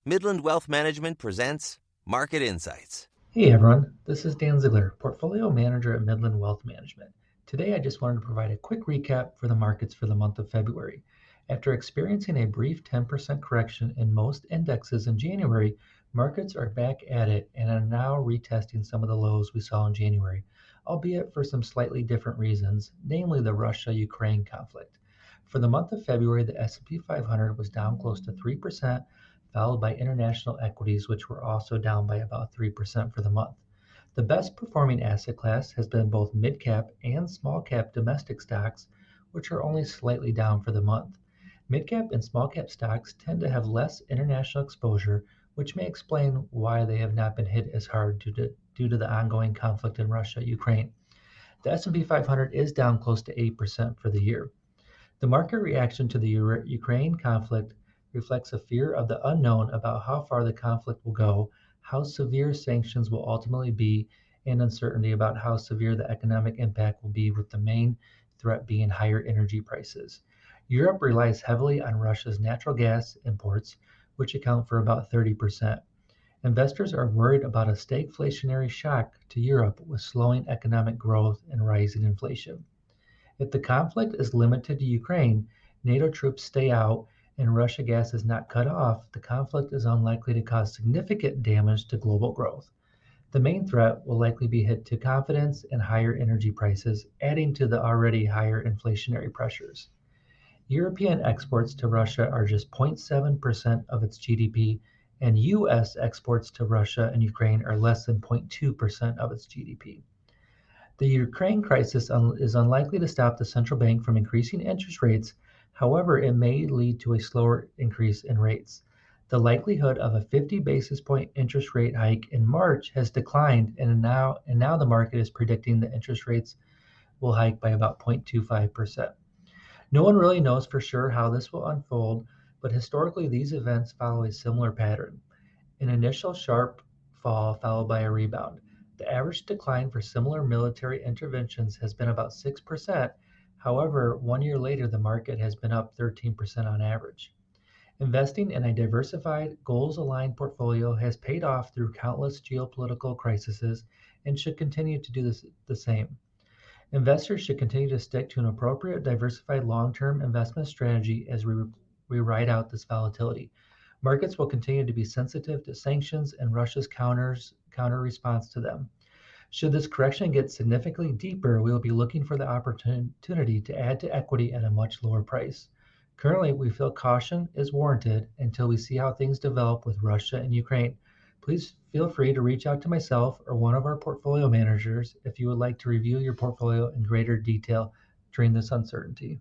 Midland Wealth Management presents Market Insights. Hey everyone, this is Dan Zeigler, Portfolio Manager at Midland Wealth Management. Today I just wanted to provide a quick recap for the markets for the month of February. After experiencing a brief 10% correction in most indexes in January, markets are back at it and are now retesting some of the lows we saw in January, albeit for some slightly different reasons, namely the Russia-Ukraine conflict. For the month of February, the S&P 500 was down close to 3%, followed by international equities, which were also down by about 3% for the month. The best performing asset class has been both mid-cap and small-cap domestic stocks, which are only slightly down for the month. Mid-cap and small-cap stocks tend to have less international exposure, which may explain why they have not been hit as hard due to the ongoing conflict in Russia-Ukraine. The S&P 500 is down close to 8% for the year. The market reaction to the Ukraine conflict reflects a fear of the unknown about how far the conflict will go, how severe sanctions will ultimately be, and uncertainty about how severe the economic impact will be, with the main threat being higher energy prices. Europe relies heavily on Russia's natural gas imports, which account for about 30%. Investors are worried about a stagflationary shock to Europe with slowing economic growth and rising inflation. If the conflict is limited to Ukraine, NATO troops stay out, and Russia gas is not cut off, the conflict is unlikely to cause significant damage to global growth. The main threat will likely be hit to confidence and higher energy prices, adding to the already higher inflationary pressures. European exports to Russia are just 0.7% of its GDP, and U.S. exports to Russia and Ukraine are less than 0.2% of its GDP. The Ukraine crisis is unlikely to stop the central bank from increasing interest rates. However, it may lead to a slower increase in rates. The likelihood of a 50 basis point interest rate hike in March has declined, and now the market is predicting the interest rates will hike by about 0.25%. No one really knows for sure how this will unfold, but historically these events follow a similar pattern. An initial sharp fall followed by a rebound. The average decline for similar military interventions has been about 6%. However, 1 year later, the market has been up 13% on average. Investing in a diversified, goals-aligned portfolio has paid off through countless geopolitical crises and should continue to do the same. Investors should continue to stick to an appropriate, diversified long-term investment strategy as we ride out this volatility. Markets will continue to be sensitive to sanctions and Russia's counter response to them. Should this correction get significantly deeper, we will be looking for the opportunity to add to equity at a much lower price. Currently, we feel caution is warranted until we see how things develop with Russia and Ukraine. Please feel free to reach out to myself or one of our portfolio managers if you would like to review your portfolio in greater detail during this uncertainty.